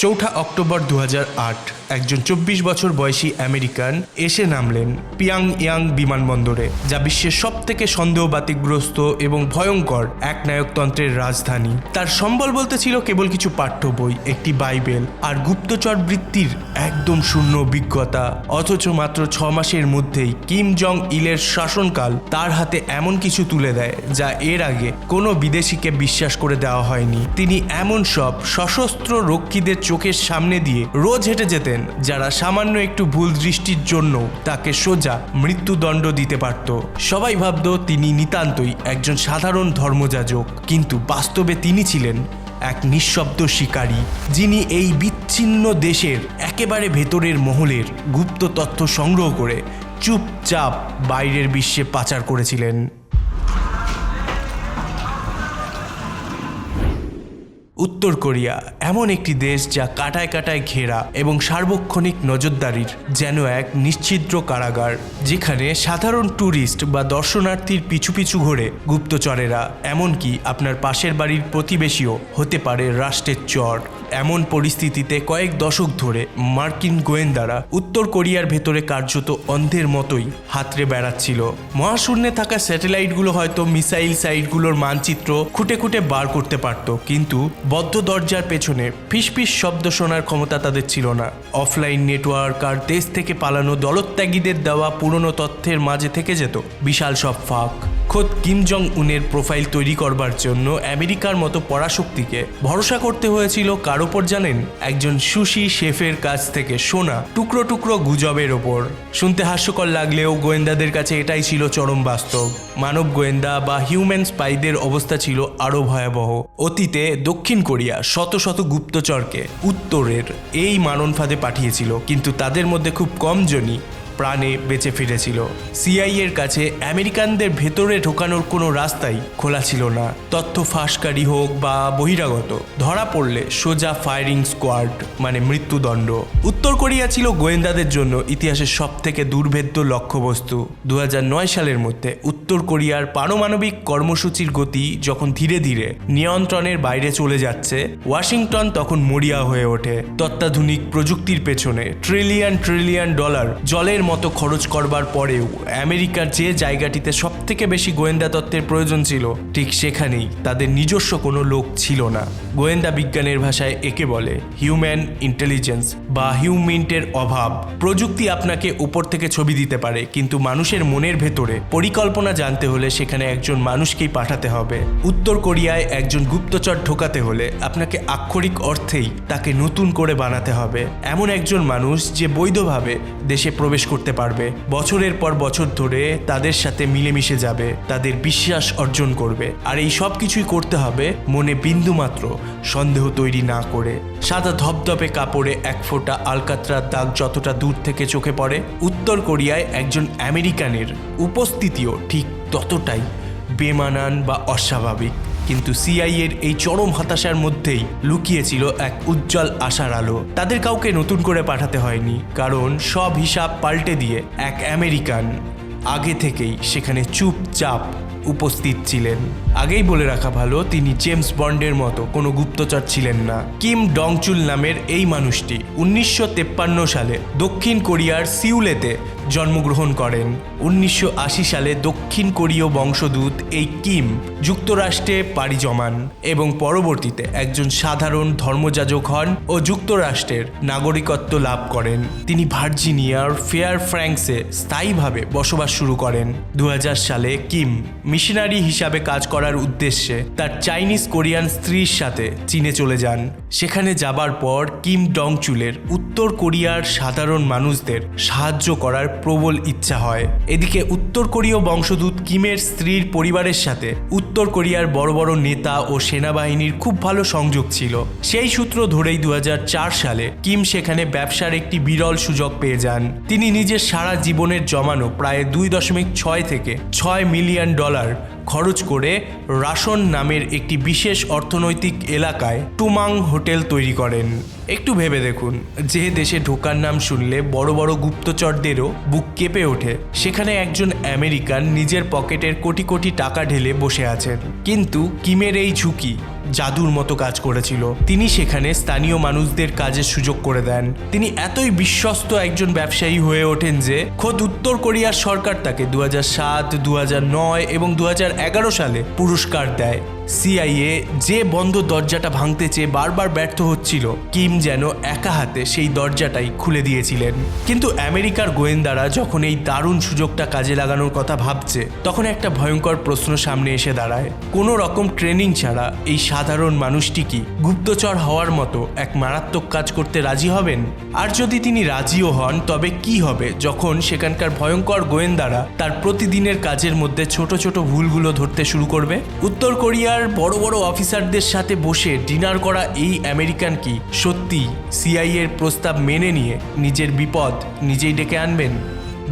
4 October 2008 একজন 24 বছর বয়সী আমেরিকান এসে নামলেন পিয়াংইয়াং বিমানবন্দরে, যা বিশ্বের সবথেকে সন্দেহবাতিকগ্রস্ত এবং ভয়ঙ্কর একনায়কতন্ত্রের রাজধানী। তার সম্বল বলতে ছিল কেবল কিছু পাঠ্য বই, একটি বাইবেল আর গুপ্তচর বৃত্তির একদম শূন্য অভিজ্ঞতা। অথচ মাত্র 6 মাসের মধ্যেই কিম জং ইলের শাসনকাল তার হাতে এমন কিছু তুলে দেয় যা এর আগে কোনো বিদেশিকে বিশ্বাস করে দেওয়া হয়নি। তিনি এমন সব সশস্ত্র রক্ষীদের চোখের সামনে দিয়ে রোজ হেঁটে যেতেন যারা সামান্য একটু ভুল দৃষ্টির জন্য তাকে সোজা মৃত্যুদণ্ড দিতে পারত। সবাই ভাবত তিনি নিতান্তই একজন সাধারণ ধর্মযাজক, কিন্তু বাস্তবে তিনি ছিলেন এক নিঃশব্দ শিকারী, যিনি এই বিচ্ছিন্ন দেশের একেবারে ভেতরের মহলের গুপ্ত তথ্য সংগ্রহ করে চুপচাপ বাইরের বিশ্বে পাচার করেছিলেন। উত্তর কোরিয়া এমন একটি দেশ যা কাঁটায় কাঁটায় ঘেরা এবং সার্বক্ষণিক নজরদারির যেন এক নিশ্ছিদ্র কারাগার, যেখানে সাধারণ ট্যুরিস্ট বা দর্শনার্থীর পিছু পিছু ঘোরে গুপ্তচরেরা। এমনকি আপনার পাশের বাড়ির প্রতিবেশীও হতে পারে রাষ্ট্রের চর। এমন পরিস্থিতিতে কয়েক দশক ধরে মার্কিন গোয়েন্দারা উত্তর কোরিয়ার ভেতরে কার্যত অন্ধের মতোই হাতড়ে বেড়াচ্ছিল। মহাশূন্যে থাকা স্যাটেলাইটগুলো হয়তো মিসাইল সাইটগুলোর মানচিত্র খুঁটে খুঁটে বার করতে পারত, কিন্তু বদ্ধ দরজার পেছনে ফিসফিস শব্দ শোনার ক্ষমতা তাদের ছিল না। অফলাইন নেটওয়ার্ক আর দেশ থেকে পালানো দলত্যাগীদের দেওয়া পুরনো তথ্যের মাঝে থেকে যেত বিশাল সব ফাঁক। খোদ কিম জং উনের প্রোফাইল তৈরি করবার জন্য আমেরিকার মতো পরাশক্তিকে ভরসা করতে হয়েছিল কার ওপর জানেন? একজন সুশি শেফের কাছ থেকে শোনা টুকরো টুকরো গুজবের ওপর। শুনতে হাস্যকর লাগলেও গোয়েন্দাদের কাছে এটাই ছিল চরম বাস্তব। মানব গোয়েন্দা বা হিউম্যান স্পাইদের অবস্থা ছিল আরও ভয়াবহ। অতীতে দক্ষিণ কোরিয়া শত শত গুপ্তচরকে উত্তরের এই মানন ফাঁদে পাঠিয়েছিল, কিন্তু তাদের মধ্যে খুব কম জনই প্রাণে বেঁচে ফিরেছিল। সিআইএর কাছে আমেরিকানদের ভেতরে ঢোকানোর কোনো রাস্তাই খোলা ছিল না। তথ্য ফাঁসকারী হোক বা বহিরাগত, ধরা পড়লে সোজা ফায়ারিং স্কোয়াড, মানে মৃত্যুদণ্ড। উত্তর কোরিয়া ছিল গোয়েন্দাদের জন্য ইতিহাসের সবথেকে দুর্ভেদ্য লক্ষ্যবস্তু। 2009 সালের মধ্যে উত্তর কোরিয়ার পারমাণবিক কর্মসূচির গতি যখন ধীরে ধীরে নিয়ন্ত্রণের বাইরে চলে যাচ্ছে, ওয়াশিংটন তখন মরিয়া হয়ে ওঠে। অত্যাধুনিক প্রযুক্তির পেছনে ট্রিলিয়ন ট্রিলিয়ন ডলার জলের মতো খরচ করবার পরেও আমেরিকার যে জায়গাটিতে সবথেকে বেশি গোয়েন্দা তত্ত্বের প্রয়োজন ছিল, ঠিক সেখানেই তাদের নিজস্ব কোনো লোক ছিল না। গোয়েন্দা বিজ্ঞানের ভাষায় একে বলে হিউম্যান ইন্টেলিজেন্স বা হিউমিন্টের অভাব। প্রযুক্তি আপনাকে উপর থেকে ছবি দিতে পারে, কিন্তু মানুষের মনের ভেতরে পরিকল্পনা জানতে হলে সেখানে একজন মানুষকেই পাঠাতে হবে। উত্তর কোরিয়ায় একজন গুপ্তচর ঢোকাতে হলে আপনাকে আক্ষরিক অর্থেই তাকে নতুন করে বানাতে হবে। এমন একজন মানুষ যে বৈধভাবে দেশে প্রবেশ করতে পারবে, বছরের পর বছর ধরে তাদের সাথে মিলেমিশে যাবে, তাদের বিশ্বাস অর্জন করবে। আর এই সব কিছুই করতে হবে মনে বিন্দুমাত্র সন্দেহ তৈরি না করে। সাদা ধপধপে কাপড়ে এক ফোঁটা আলকাতরার দাগ যতটা দূর থেকে চোখে পড়ে, উত্তর কোরিয়ায় একজন আমেরিকানের উপস্থিতিও ঠিক ততটাই বেমানান বা অস্বাভাবিক। কিন্তু সিআইএর এই চরম হতাশার মধ্যেই লুকিয়েছিল এক উজ্জ্বল আশার আলো। তাদের কাউকে নতুন করে পাঠাতে হয়নি, কারণ সব হিসাব পাল্টে দিয়ে এক আমেরিকান আগে থেকেই সেখানে চুপচাপ উপস্থিত ছিলেন। আগেই বলে রাখা ভালো, তিনি জেমস বন্ডের মতো কোনো গুপ্তচর ছিলেন না। কিম ডং চুল নামের এই মানুষটি 1953 সালে দক্ষিণ কোরিয়ার সিউলেতে জন্মগ্রহণ করেন। 1980 সালে দক্ষিণ কোরীয় বংশোদ্ভূত এই কিম যুক্তরাষ্ট্রে পাড়ি জমান এবং পরবর্তীতে একজন সাধারণ ধর্মযাজক হন ও যুক্তরাষ্ট্রের নাগরিকত্ব লাভ করেন। তিনি ভার্জিনিয়ার ফেয়ার ফ্র্যাঙ্কসে স্থায়ীভাবে বসবাস শুরু করেন। 2000 সালে কিম মিশনারি হিসাবে কাজ করার উদ্দেশ্যে তার চাইনিজ কোরিয়ান স্ত্রীর সাথে চীনে চলে যান। সেখানে যাবার পর কিম ডং চুলের উত্তর কোরিয়ার সাধারণ মানুষদের সাহায্য করার প্রবল ইচ্ছা হয়। এদিকে উত্তর কোরীয় বংশোদ্ভূত কিমের স্ত্রীর পরিবারের সাথে উত্তর কোরিয়ার বড় বড় নেতা ও সেনাবাহিনীর খুব ভালো সংযোগ ছিল। সেই সূত্র ধরেই 2004 সালে কিম সেখানে ব্যবসার একটি বিরল সুযোগ পেয়ে যান। তিনি নিজের সারা জীবনের জমানো প্রায় 2.6 থেকে 6 মিলিয়ন ডলার খরচ করে রাশন নামের একটি বিশেষ অর্থনৈতিক এলাকায় টুমাং হোটেল তৈরি করেন। একটু ভেবে দেখুন, যে দেশে ঢোকার নাম শুনলে বড় বড় গুপ্তচরদেরও বুক কেঁপে ওঠে, সেখানে একজন আমেরিকান নিজের পকেটের কোটি কোটি টাকা ঢেলে বসে আছেন। কিন্তু কিমের এই ঝুঁকি জাদুর মতো কাজ করেছিল। তিনি সেখানে স্থানীয় মানুষদের কাজের সুযোগ করে দেন। তিনি এতই বিশ্বস্ত একজন ব্যবসায়ী হয়ে ওঠেন যে খোদ উত্তর কোরিয়ার সরকার তাকে 2007, 2009 এবং 2011 সালে পুরস্কার দেয়। সিআইএ যে বন্ধ দরজাটা ভাঙতে চেয়ে বারবার ব্যর্থ হচ্ছিল, কিম যেন একা হাতে সেই দরজাটাই খুলে দিয়েছিলেন। কিন্তু আমেরিকার গোয়েন্দারা যখন এই দারুণ সুযোগটা কাজে লাগানোর কথা ভাবছে, তখন একটা ভয়ঙ্কর প্রশ্ন সামনে এসে দাঁড়ায়। কোনো রকম ট্রেনিং ছাড়া এই সাধারণ মানুষটি কি গুপ্তচর হওয়ার মতো এক মারাত্মক কাজ করতে রাজি হবেন? আর যদি তিনি রাজিও হন, তবে কি হবে যখন সেখানকার ভয়ঙ্কর গোয়েন্দারা তার প্রতিদিনের কাজের মধ্যে ছোট ছোট ভুলগুলো ধরতে শুরু করবে? উত্তর কোরিয়ার বড় বড় অফিসারদের সাথে বসে ডিনার করা এই আমেরিকান কি সত্যি সিআইএ এর প্রস্তাব মেনে নিয়ে নিজের বিপদ নিজেই ডেকে আনবেন?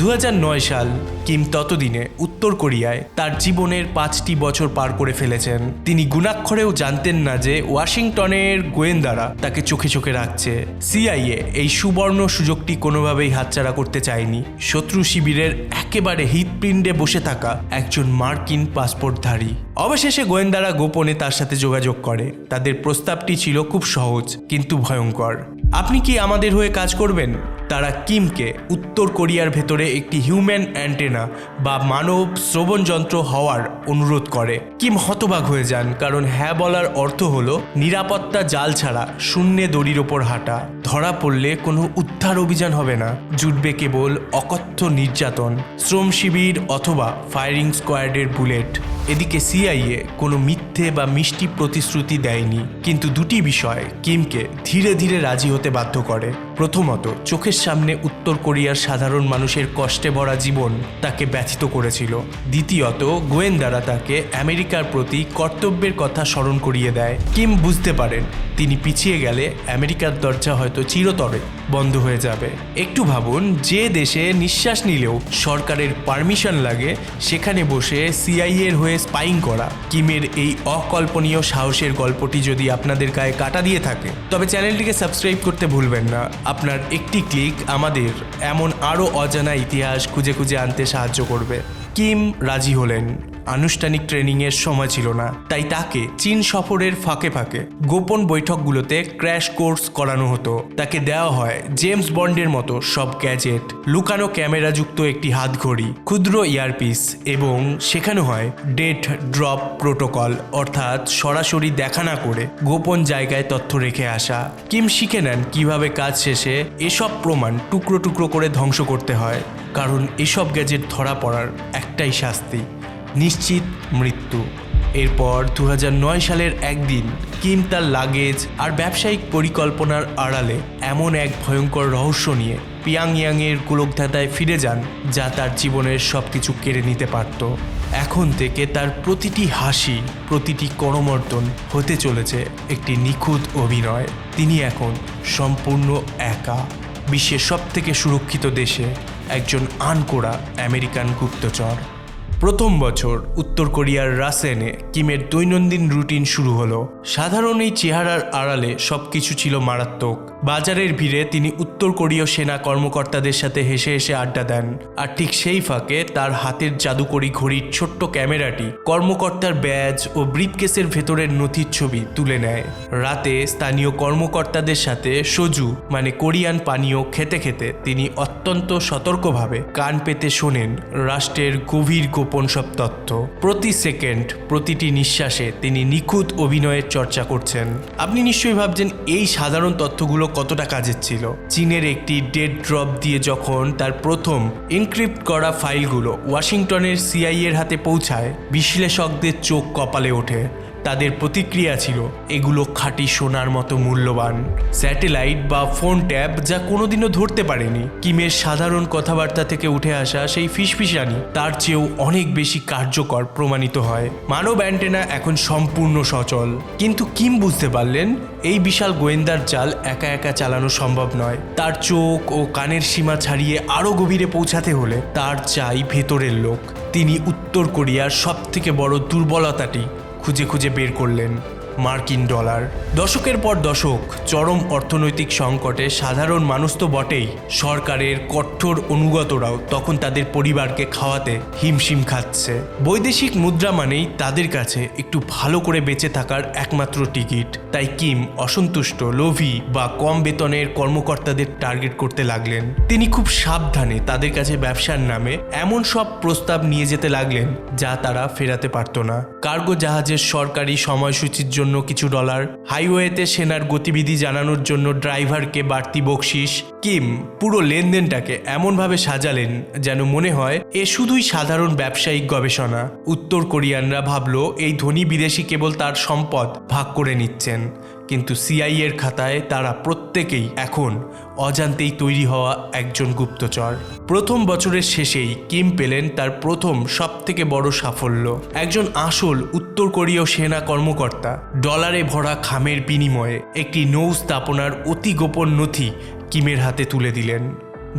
2009 সাল। কিম ততদিনে উত্তর কোরিয়ায় তার জীবনের 5টি বছর পার করে ফেলেছেন। তিনি গুণাক্ষরেও জানতেন না যে ওয়াশিংটনের গোয়েন্দারা তাকে চোখে চোখে রাখছে। সিআইএ এই সুবর্ণ সুযোগটি কোনোভাবেই হাতছাড়া করতে চায়নি। শত্রু শিবিরের একেবারে হৃৎপিণ্ডে বসে থাকা একজন মার্কিন পাসপোর্টধারী। অবশেষে গোয়েন্দারা গোপনে তার সাথে যোগাযোগ করে। তাদের প্রস্তাবটি ছিল খুব সহজ কিন্তু ভয়ঙ্কর। আপনি কি আমাদের হয়ে কাজ করবেন? তারা কিমকে উত্তর কোরিয়ার ভেতরে একটি হিউম্যান অ্যান্টেনা বা মানব শ্রবণ যন্ত্র হওয়ার অনুরোধ করে। কিম হতবাক হয়ে যান, কারণ হ্যাঁ বলার অর্থ হলো নিরাপত্তা জাল ছাড়া শূন্যে দড়ির ওপর হাঁটা। ধরা পড়লে কোনো উদ্ধার অভিযান হবে না, জুটবে কেবল অকথ্য নির্যাতন, শ্রম শিবির অথবা ফায়ারিং স্কোয়াডের বুলেট। এদিকে সিআইএ কোনো মিথ্যে বা মিষ্টি প্রতিশ্রুতি দেয়নি, কিন্তু দুটি বিষয় কিমকে ধীরে ধীরে রাজি হতে বাধ্য করে। প্রথমত, চোখের সামনে উত্তর কোরিয়ার সাধারণ মানুষের কষ্টে ভরা জীবন তাকে ব্যথিত করেছিল। দ্বিতীয়ত, গোয়েন্দারা তাকে আমেরিকার প্রতি কর্তব্যের কথা স্মরণ করিয়ে দেয়। কিম বুঝতে পারেন তিনি পিছিয়ে গেলে আমেরিকার দরজা হয়তো চিরতরে বন্ধ হয়ে যাবে। একটু ভাবুন, যে দেশে নিঃশ্বাস নিলেও সরকারের পারমিশন লাগে, সেখানে বসে সিআইএ এর হয়ে স্পাইং করা। কিমের এই অকল্পনীয় সাহসের গল্পটি যদি আপনাদের গায়ে কাটা দিয়ে থাকে, তবে চ্যানেলটিকে সাবস্ক্রাইব করতে ভুলবেন না। আপনার একটি ক্লিক আমাদের এমন আরও অজানা ইতিহাস খুঁজে খুঁজে আনতে সাহায্য করবে। কিম রাজি হলেন। আনুষ্ঠানিক ট্রেনিংয়ের সময় ছিল না, তাই তাকে চীন সফরের ফাঁকে ফাঁকে গোপন বৈঠকগুলোতে ক্র্যাশ কোর্স করানো হতো। তাকে দেওয়া হয় জেমস বন্ডের মতো সব গ্যাজেট, লুকানো ক্যামেরাযুক্ত একটি হাতঘড়ি, ক্ষুদ্র ইয়ারপিস এবং শেখানো হয় ডেট ড্রপ প্রোটোকল, অর্থাৎ সরাসরি দেখা না করে গোপন জায়গায় তথ্য রেখে আসা। কিম শিখে নেন কিভাবে কাজ শেষে এসব প্রমাণ টুকরো টুকরো করে ধ্বংস করতে হয়, কারণ এসব গ্যাজেট ধরা পড়ার একটাই শাস্তি, নিশ্চিত মৃত্যু। এরপর 2009 সালের একদিন কিম তার লাগেজ আর ব্যবসায়িক পরিকল্পনার আড়ালে এমন এক ভয়ঙ্কর রহস্য নিয়ে পিয়াংইয়াংয়ের গোলকধাঁধায় ফিরে যান, যা তার জীবনের সব কিছু কেড়ে নিতে পারত। এখন থেকে তার প্রতিটি হাসি, প্রতিটি করমর্দন হতে চলেছে একটি নিখুঁত অভিনয়। তিনি এখন সম্পূর্ণ একা, বিশ্বের সবথেকে সুরক্ষিত দেশে একজন আনকোড়া আমেরিকান গুপ্তচর। প্রথম বছর উত্তর কোরিয়ার রাসেনে কিমের দৈনন্দিন রুটিন শুরু হলো। সাধারণ এই চেহারার আড়ালে সবকিছু ছিল মারাত্মক। বাজারের ভিড়ে তিনি উত্তর কোরীয় সেনা কর্মকর্তাদের সাথে হেসে হেসে আড্ডা দেন, আর ঠিক সেই ফাঁকে তার হাতের জাদুকরি ঘড়ির ছোট্ট ক্যামেরাটি কর্মকর্তার ব্যাজ ও ব্রিফকেসের ভেতরের নথির ছবি তুলে নেয়। রাতে স্থানীয় কর্মকর্তাদের সাথে সোজু মানে কোরিয়ান পানীয় খেতে খেতে তিনি অত্যন্ত সতর্কভাবে কান পেতে শোনেন রাষ্ট্রের গভীর গোপন সব তথ্য। প্রতি সেকেন্ড, প্রতিটি নিঃশ্বাসে তিনি নিখুঁত অভিনয়ের চর্চা করছেন। আপনি নিশ্চয়ই ভাবছেন এই সাধারণ তথ্যগুলো কতটা কাজের ছিল। চীনের একটি ডেট ড্রপ দিয়ে যখন তার প্রথম এনক্রিপ্ট করা ফাইলগুলো ওয়াশিংটনের সিআইএ এর হাতে পৌঁছায়, বিশ্লেষকদের চোখ কপালে ওঠে। তাদের প্রতিক্রিয়া ছিল এগুলো খাঁটি সোনার মতো মূল্যবান, স্যাটেলাইট বা ফোন ট্যাব যা কোনোদিনও ধরতে পারেনি। কিমের সাধারণ কথাবার্তা থেকে উঠে আসা সেই ফিসফিসানি তার চেয়েও অনেক বেশি কার্যকর প্রমাণিত হয়। মানব অ্যান্টেনা এখন সম্পূর্ণ সচল, কিন্তু কিম বুঝতে পারলেন এই বিশাল গোয়েন্দার জাল একা একা চালানো সম্ভব নয়। তার চোখ ও কানের সীমা ছাড়িয়ে আরও গভীরে পৌঁছাতে হলে তার চাই ভেতরের লোক। তিনি উত্তর কোরিয়ার সবথেকে বড় দুর্বলতাটি খুঁজে খুঁজে বের করলেন, মার্কিন ডলার। দশকের পর দশক চরম অর্থনৈতিক সংকটে সাধারণ মানুষ তো বটেই, সরকারের কঠোর অনুগতরাও তখন তাদের পরিবারকে খাওয়াতে হিমশিম খাচ্ছে। বৈদেশিক মুদ্রা মানেই তাদের কাছে একটু ভালো করে বেঁচে থাকার একমাত্র টিকিট। তাই কিম অসন্তুষ্ট, লোভী বা কম বেতনের কর্মকর্তাদের টার্গেট করতে লাগলেন। তিনি খুব সাবধানে তাদের কাছে ব্যবসার নামে এমন সব প্রস্তাব নিয়ে যেতে লাগলেন যা তারা ফেরাতে পারত না। কার্গো জাহাজের সরকারি সময়সূচির জন্য কিছু ডলার, হাইওয়েতে সেনার গতিবিধি জানানোর জন্য ড্রাইভারকে বাড়তি বকশিস। কিম পুরো লেনদেনটাকে এমনভাবে সাজালেন যেন মনে হয় এ শুধুই সাধারণ ব্যবসায়িক গবেষণা। উত্তর কোরিয়ানরা ভাবল এই ধনী বিদেশি কেবল তার সম্পদ ভাগ করে নিচ্ছেন, কিন্তু সিআইএর খাতায় তারা প্রত্যেকেই এখন অজান্তেই তৈরি হওয়া একজন গুপ্তচর। প্রথম বছরের শেষেই কিম পেলেন তার প্রথম সবথেকে বড় সাফল্য। একজন আসল উত্তর কোরীয় সেনা কর্মকর্তা ডলারে ভরা খামের বিনিময়ে একটি নৌ স্থাপনার অতি গোপন নথি কিমের হাতে তুলে দিলেন।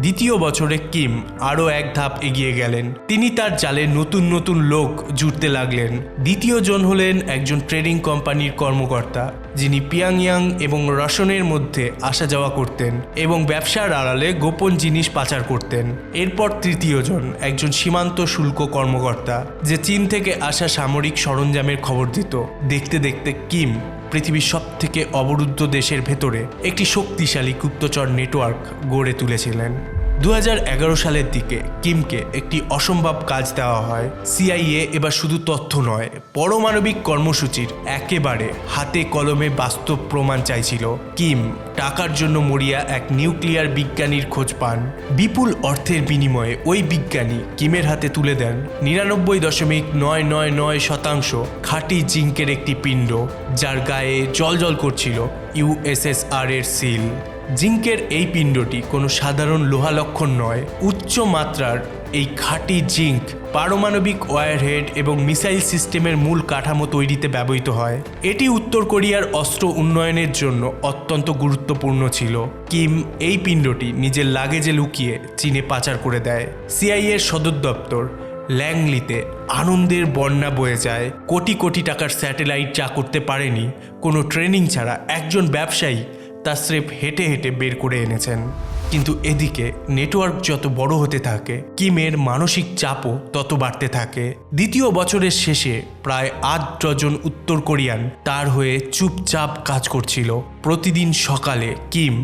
দ্বিতীয় বছরে কিম আরও এক ধাপ এগিয়ে গেলেন। তিনি তার জালে নতুন নতুন লোক জুড়তে লাগলেন। দ্বিতীয় জন হলেন একজন ট্রেডিং কোম্পানির কর্মকর্তা, যিনি পিয়াংয়াং এবং রসনের মধ্যে আসা যাওয়া করতেন এবং ব্যবসার আড়ালে গোপন জিনিস পাচার করতেন। এরপর তৃতীয় জন একজন সীমান্ত শুল্ক কর্মকর্তা, যে চীন থেকে আসা সামরিক সরঞ্জামের খবর দিত। দেখতে দেখতে কিম পৃথিবীর সবথেকে অবরুদ্ধ দেশের ভেতরে একটি শক্তিশালী গুপ্তচর নেটওয়ার্ক গড়ে তুলেছিলেন। 2011 সালের দিকে কিমকে একটি অসম্ভব কাজ দেওয়া হয়। সিআইএ এবার শুধু তথ্য নয়, পারমাণবিক কর্মসূচির একেবারে হাতে কলমে বাস্তব প্রমাণ চাইছিল। কিম টাকার জন্য মরিয়া এক নিউক্লিয়ার বিজ্ঞানীর খোঁজ পান। বিপুল অর্থের বিনিময়ে ওই বিজ্ঞানী কিমের হাতে তুলে দেন 99.999% খাঁটি জিঙ্কের একটি পিণ্ড, যার গায়ে জ্বলজ্বল করছিল ইউএসএসআর এর সিল। জিঙ্কের এই পিণ্ডটি কোনো সাধারণ লোহালক্ষণ নয়। উচ্চ মাত্রার এই খাঁটি জিঙ্ক পারমাণবিক ওয়্যারহেড এবং মিসাইল সিস্টেমের মূল কাঠামো তৈরিতে ব্যবহৃত হয়। এটি উত্তর কোরিয়ার অস্ত্র উন্নয়নের জন্য অত্যন্ত গুরুত্বপূর্ণ ছিল। কিম এই পিণ্ডটি নিজের লাগেজে লুকিয়ে চীনে পাচার করে দেয়। সিআইএর সদর দপ্তর ল্যাংলিতে আনন্দের বন্যা বয়ে যায়। কোটি কোটি টাকার স্যাটেলাইট যা করতে পারেনি কোনো ট্রেনিং ছাড়া একজন ব্যবসায়ী তা স্রেফ হেঁটে হেঁটে বের করে এনেছেন। কিন্তু এদিকে নেটওয়ার্ক যত বড় হতে থাকে, কিমের মানসিক চাপও তত বাড়তে থাকে। দ্বিতীয় বছরের শেষে প্রায় 8 ডজন উত্তর কোরিয়ান তার হয়ে চুপচাপ কাজ করছিল। প্রতিদিন সকালে কিম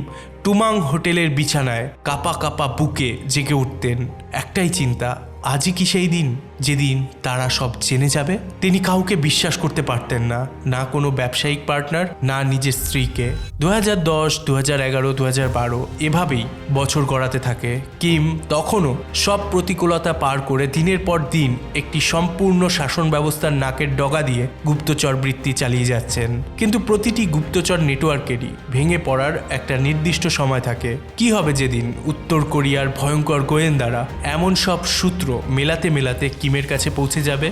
টুমাং হোটেলের বিছানায় কাঁপা কাঁপা বুকে জেগে উঠতেন। একটাই চিন্তা, আজই কি সেই দিন যেদিন তারা সব জেনে যাবে? তিনি কাউকে বিশ্বাস করতে পারতেন না, না কোনো ব্যবসায়িক পার্টনার, না নিজের স্ত্রীকে। 2010, 2011, 2012 এভাবেই বছর গড়াতে থাকে। কিম তখনও সব প্রতিকূলতা পার করে দিনের পর দিন একটি সম্পূর্ণ শাসন ব্যবস্থার নাকের ডগা দিয়ে গুপ্তচর বৃত্তি চালিয়ে যাচ্ছেন। কিন্তু প্রতিটি গুপ্তচর নেটওয়ার্কেরই ভেঙে পড়ার একটা নির্দিষ্ট সময় থাকে। কি হবে যেদিন উত্তর কোরিয়ার ভয়ঙ্কর গোয়েন্দারা এমন সব সূত্র মেলাতে মেলাতে কিমের কাছে পৌঁছে যাবে?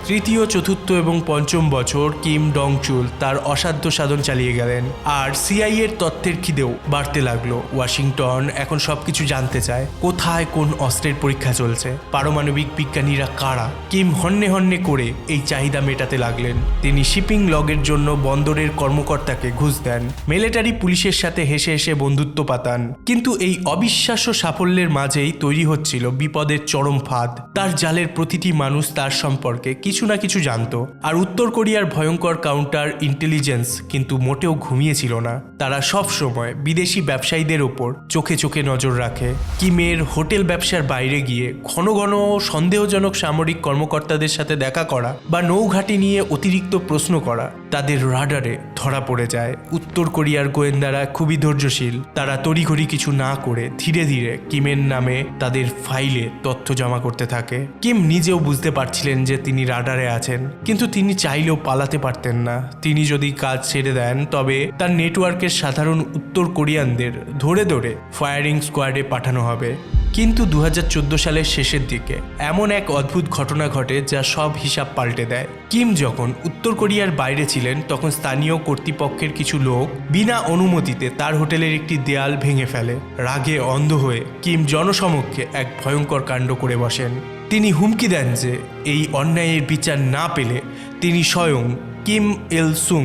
তৃতীয়, চতুর্থ এবং পঞ্চম বছর কিম ডং চুল তার অসাধ্য সাধন চালিয়ে গেলেন, আর সিআইএর তথ্যের খিদেও বাড়তে লাগলো। ওয়াশিংটন এখন সবকিছু জানতে চায়, কোথায় কোন অস্ত্রের পরীক্ষা চলছে, পারমাণবিক বিজ্ঞানীরা কারা। কিম হন্যে হন্যে করে এই চাহিদা মেটাতে লাগলেন। তিনি শিপিং লগের জন্য বন্দরের কর্মকর্তাকে ঘুষ দেন, মিলিটারি পুলিশের সাথে হেসে হেসে বন্ধুত্ব পাতান। কিন্তু এই অবিশ্বাস্য সাফল্যের মাঝেই তৈরি হচ্ছিল বিপদের চরম ফাঁদ। তার জালের প্রতিটি মানুষ তার সম্পর্কে কিছু না কিছু জানত, আর উত্তর কোরিয়ার ভয়ঙ্কর কাউন্টার ইন্টেলিজেন্স কিন্তু মোটেও ঘুমিয়েছিল না। তারা সব সময় বিদেশি ব্যবসায়ীদের ওপর চোখে চোখে নজর রাখে। কিমের হোটেল ব্যবসার বাইরে গিয়ে ঘন ঘন সন্দেহজনক সামরিক কর্মকর্তাদের সাথে দেখা করা বা নৌঘাটি নিয়ে অতিরিক্ত প্রশ্ন করা তাদের রাডারে ধরা পড়ে যায়। উত্তর কোরিয়ার গোয়েন্দারা খুবই ধৈর্যশীল। তারা তড়িঘড়ি কিছু না করে ধীরে ধীরে কিমের নামে তাদের ফাইলে তথ্য জমা করতে থাকে। কিম নিজেও বুঝতে পারছিলেন যে তিনি রাডারে আছেন, কিন্তু তিনি চাইলেও পালাতে পারতেন না। তিনি যদি কাজ ছেড়ে দেন তবে তার নেটওয়ার্কের সাধারণ উত্তর কোরিয়ানদের ধরে ধরে ফায়ারিং স্কোয়াডে পাঠানো হবে। কিন্তু 2014 সালের শেষের দিকে এমন এক অদ্ভুত ঘটনা ঘটে যা সব হিসাব পাল্টে দেয়। কিম যখন উত্তর কোরিয়ার বাইরে ছিলেন তখন স্থানীয় কর্তৃপক্ষের কিছু লোক বিনা অনুমতিতে তার হোটেলের একটি দেয়াল ভেঙে ফেলে। রাগে অন্ধ হয়ে কিম জনসমক্ষে এক ভয়ঙ্কর কাণ্ড করে বসেন। তিনি হুমকি দেন যে এই অন্যায়ের বিচার না পেলে তিনি স্বয়ং কিম ইল সুং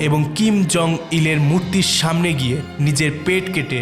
এবং কিম জং ইলের মূর্তির সামনে গিয়ে নিজের পেট কেটে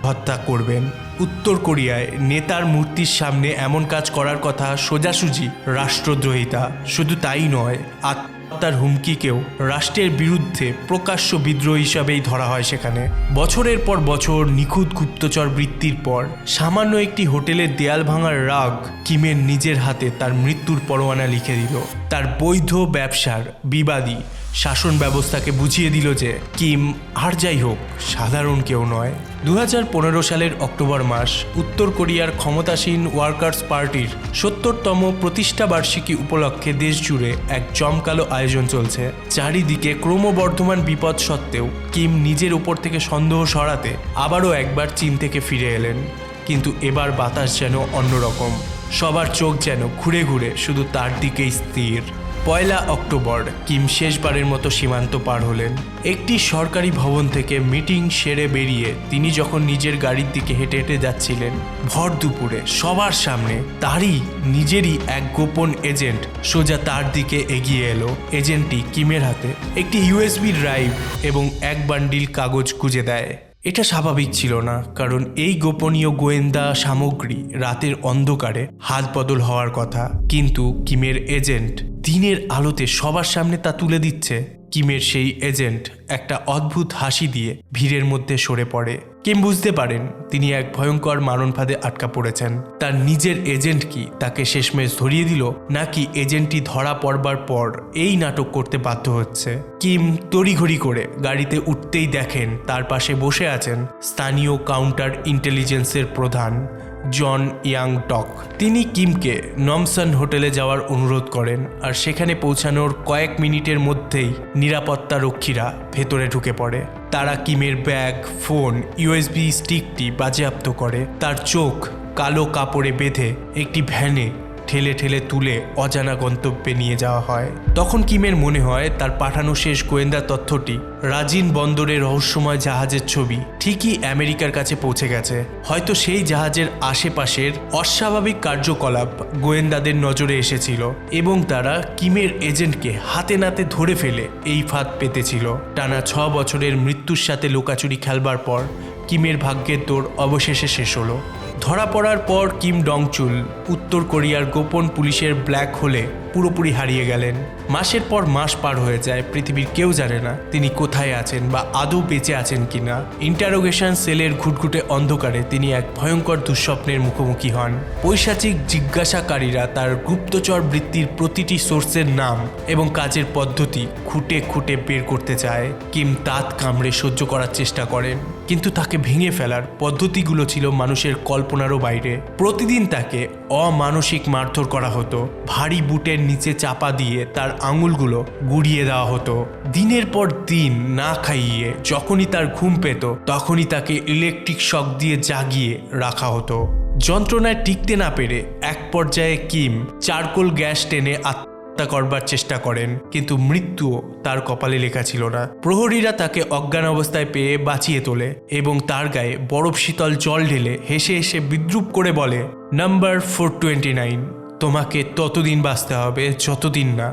হত্যা করবেন। উত্তর কোরিয়ায় নেতার মূর্তির সামনে এমন কাজ করার কথা সোজাসুজি রাষ্ট্রদ্রোহিতা। শুধু তাই নয়, আত্মহত্যার হুমকিকেও রাষ্ট্রের বিরুদ্ধে প্রকাশ্য বিদ্রোহ হিসাবেই ধরা হয় সেখানে। বছরের পর বছর নিখুঁত গুপ্তচর বৃত্তির পর সামান্য একটি হোটেলের দেয়াল ভাঙার রাগ কিমের নিজের হাতে তার মৃত্যুর পরোয়ানা লিখে দিল। তার বৈধ ব্যবসার বিবাদী শাসন ব্যবস্থাকে বুঝিয়ে দিল যে কিম আর যাই হোক সাধারণ কেউ নয়। 2015 সালের অক্টোবর মাস উত্তর কোরিয়ার ক্ষমতাসীন ওয়ার্কার্স পার্টির 70তম প্রতিষ্ঠা বার্ষিকী উপলক্ষে দেশ জুড়ে এক জমকালো আয়োজন চলছে। চারিদিকে ক্রমবর্ধমান বিপদ সত্ত্বেও কিম নিজের উপর থেকে সন্দেহ সরাতে আবারও একবার চীন থেকে ফিরে এলেন। কিন্তু এবার বাতাস যেন অন্যরকম। সবার চোখ যেন ঘুরে ঘুরে শুধু তার দিকেই স্থির। 1 অক্টোবর কিম শেষবারের মতো সীমান্ত পার হলেন। একটি সরকারি ভবন থেকে মিটিং সেরে বেরিয়ে তিনি যখন নিজের গাড়ির দিকে হেঁটে হেঁটে যাচ্ছিলেন, ভর দুপুরে সবার সামনে তারই নিজেরই এক গোপন এজেন্ট সোজা তার দিকে এগিয়ে এলো। এজেন্টটি কিমের হাতে একটি ইউএসবি ড্রাইভ এবং এক বান্ডিল কাগজ গুঁজে দেয়। এটা স্বাভাবিক ছিল না, কারণ এই গোপনীয় গোয়েন্দা সামগ্রী রাতের অন্ধকারে হাত বদল হওয়ার কথা। কিন্তু কিমের এজেন্ট দিনের আলোতে সবার সামনে তা তুলে দিচ্ছে। কিমের সেই এজেন্ট একটা অদ্ভুত হাসি দিয়ে ভিড়ের মধ্যে সরে পড়ে। কিম বুঝতে পারেন তিনি এক ভয়ঙ্কর মারণ ফাঁদে আটকা পড়েছেন। তার নিজের এজেন্ট কি তাকে শেষমেশ ধরিয়ে দিল, নাকি এজেন্টটি ধরা পড়বার পর এই নাটক করতে বাধ্য হচ্ছে? কিম তড়িঘড়ি করে গাড়িতে উঠতেই দেখেন তার পাশে বসে আছেন স্থানীয় কাউন্টার ইন্টেলিজেন্সের প্রধান জন ইয়াং টক। তিনি কিমকে নমসন হোটেলে যাওয়ার অনুরোধ করেন, আর সেখানে পৌঁছানোর কয়েক মিনিটের মধ্যেই নিরাপত্তা রক্ষীরা ভেতরে ঢুকে পড়ে। তারা কিমের ব্যাগ, ফোন, ইউএসবি স্টিকটি বাজেয়াপ্ত করে। তার চোখ কালো কাপড়ে বেঁধে একটি ভ্যানে ঠেলে ঠেলে তুলে অজানা গন্তব্যে নিয়ে যাওয়া হয়। তখন কিমের মনে হয় তার পাঠানো শেষ গোয়েন্দা তথ্যটি রাজিন বন্দরে রহস্যময় জাহাজের ছবি ঠিকই আমেরিকার কাছে পৌঁছে গেছে। হয়তো সেই জাহাজের আশেপাশের অস্বাভাবিক কার্যকলাপ গোয়েন্দাদের নজরে এসেছিল এবং তারা কিমের এজেন্টকে হাতে নাতে ধরে ফেলে এই ফাঁদ পেতেছিল। টানা 6 বছরের মৃত্যুর সাথে লুকাচুরি খেলবার পর কিমের ভাগ্যের দৌড় অবশেষে শেষ হলো। ধরা পড়ার পর কিম ডং চুল উত্তর কোরিয়ার গোপন পুলিশের ব্ল্যাক হোলে পুরোপুরি হারিয়ে গেলেন। মাসের পর মাস পার হয়ে যায়, পৃথিবীর কেউ জানে না তিনি কোথায় আছেন বা আদৌ বেঁচে আছেন কিনা। ইন্টারোগেশন সেলের ঘুটঘুটে অন্ধকারে তিনি এক ভয়ঙ্কর দুঃস্বপ্নের মুখোমুখি হন। পৈশাচিক জিজ্ঞাসাকারীরা তার গুপ্তচর বৃত্তির প্রতিটি সোর্সের নাম এবং কাজের পদ্ধতি খুঁটে খুঁটে বের করতে চায়। কিম দাঁত কামড়ে সহ্য করার চেষ্টা করেন, কিন্তু তাকে ভেঙে ফেলার পদ্ধতিগুলো ছিল মানুষের কল্পনারও বাইরে। প্রতিদিন তাকে অমানসিক মারধর করা হতো। ভারী বুটের নিচে চাপা দিয়ে তার আঙুলগুলো গুড়িয়ে দেওয়া হতো। দিনের পর দিন না খাইয়ে যখনই তার ঘুম পেত তখনই তাকে ইলেকট্রিক শক দিয়ে জাগিয়ে রাখা হতো। যন্ত্রণায় টিকতে না পেরে এক পর্যায়ে কিম চারকোল গ্যাস টেনে হত্যা করবার চেষ্টা করেন, কিন্তু মৃত্যুও তার কপালে লেখা ছিল না। প্রহরীরা তাকে অজ্ঞান অবস্থায় পেয়ে বাঁচিয়ে তোলে এবং তার গায়ে বরফ শীতল জল ঢেলে হেসে হেসে বিদ্রূপ করে বলে, নাম্বার 429, তোমাকে ততদিন বাঁচতে হবে যতদিন না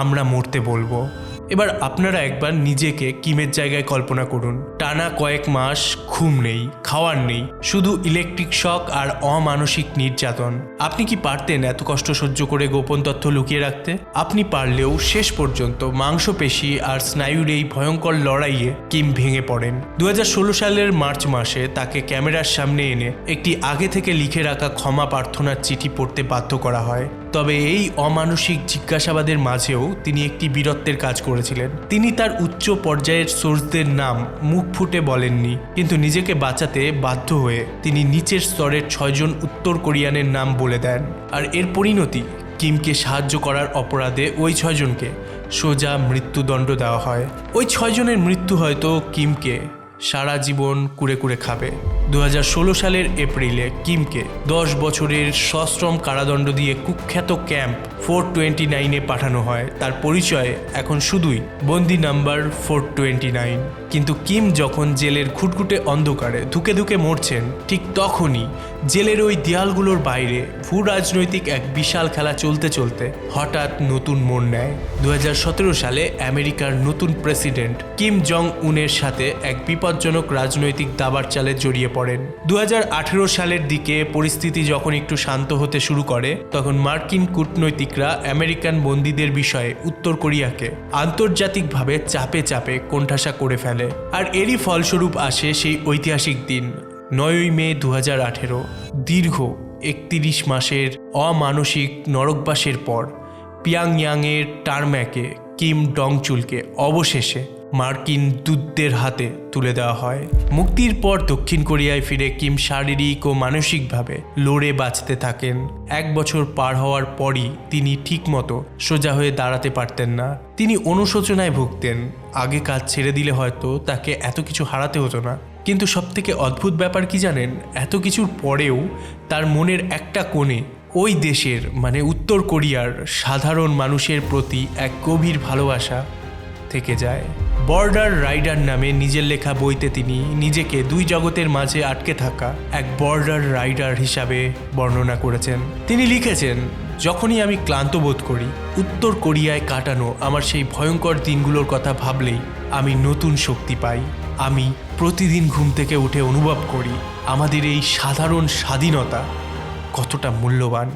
আমরা মরতে বলবো। এবার আপনারা একবার নিজেকে কিমের জায়গায় কল্পনা করুন। টানা কয়েক মাস ঘুম নেই, খাওয়ার নেই, শুধু ইলেকট্রিক শক আর অমানসিক নির্যাতন। আপনি কি পারতেন এত কষ্ট সহ্য করে গোপন তথ্য লুকিয়ে রাখতে? আপনি পারলেও শেষ পর্যন্ত মাংসপেশি আর স্নায়ুর এই ভয়ঙ্কর লড়াইয়ে কিম ভেঙে পড়েন। 2016 সালের মার্চ মাসে তাকে ক্যামেরার সামনে এনে একটি আগে থেকে লিখে রাখা ক্ষমা প্রার্থনার চিঠি পড়তে বাধ্য করা হয়। তবে এই অমানসিক জিজ্ঞাসাবাদের মাঝেও তিনি একটি বীরত্বের কাজ করেছিলেন। তিনি তার উচ্চ পর্যায়ের সোর্সদের নাম মুখ ফুটে বলেননি, কিন্তু নিজেকে বাঁচাতে বাধ্য হয়ে তিনি নিচের স্তরের 6 জন উত্তর কোরিয়ানের নাম বলে দেন। আর এর পরিণতি কিমকে সাহায্য করার অপরাধে ওই 6 জনকে সোজা মৃত্যুদণ্ড দেওয়া হয়। ওই 6 জনের মৃত্যু হয়তো কিমকে সারা জীবন কুরে কুরে খাবে। 2016 সালের এপ্রিলে কিমকে 10 বছরের সশ্রম কারাদণ্ড দিয়ে কুখ্যাত ক্যাম্প 429-এ পাঠানো হয়। তার পরিচয় এখন শুধুই বন্দি নাম্বার 429। কিন্তু কিম যখন জেলের ঘুটঘুটে অন্ধকারে ধুকে ধুকে মরছেন, ঠিক তখনই জেলের ওই দেয়ালগুলোর বাইরে ভূ রাজনৈতিক এক বিশাল খেলা চলতে চলতে হঠাৎ নতুন মোড় নেয়। 2017 সালে আমেরিকার নতুন প্রেসিডেন্ট কিম জং উনের সাথে এক বিপজ্জনক রাজনৈতিক দাবার চালে জড়িয়ে পড়েন। 2018 সালের দিকে পরিস্থিতি যখন একটু শান্ত হতে শুরু করে, তখন মার্কিন কূটনৈতিকরা আমেরিকান বন্দীদের বিষয়ে উত্তর কোরিয়াকে আন্তর্জাতিকভাবে চাপে চাপে কোণঠাসা করে ফেলে। আর এরই ফলস্বরূপ আসে সেই ঐতিহাসিক দিন 9ই মে 2018। দীর্ঘ 31 মাসের অমানসিক নরকবাসের পর পিয়াংইয়াংয়ের টারম্যাকে কিম ডং চুলকে অবশেষে মার্কিন দূতদের হাতে তুলে দেওয়া হয়। মুক্তির পর দক্ষিণ কোরিয়ায় ফিরে কিম শারীরিক ও মানসিকভাবে লড়ে বাঁচতে থাকেন। 1 বছর পার হওয়ার পরই তিনি ঠিকমতো সোজা হয়ে দাঁড়াতে পারতেন না। তিনি অনুশোচনায় ভুগতেন। আগে কাজ ছেড়ে দিলে হয়তো তাকে এত কিছু হারাতে হতো না। কিন্তু সবথেকে অদ্ভুত ব্যাপার কি জানেন? এত কিছুর পরেও তার মনের একটা কোণে ওই দেশের মানে উত্তর কোরিয়ার সাধারণ মানুষের প্রতি এক গভীর ভালোবাসা থেকে যায়। বর্ডার রাইডার নামে নিজের লেখা বইতে তিনি নিজেকে 2 জগতের মাঝে আটকে থাকা এক বর্ডার রাইডার হিসাবে বর্ণনা করেছেন। তিনি লিখেছেন, যখনই আমি ক্লান্ত বোধ করি, উত্তর কোরিয়ায় কাটানো আমার সেই ভয়ঙ্কর দিনগুলোর কথা ভাবলেই আমি নতুন শক্তি পাই। আমি প্রতিদিন ঘুম থেকে উঠে অনুভব করি আমাদের এই সাধারণ স্বাধীনতা কতটা মূল্যবান।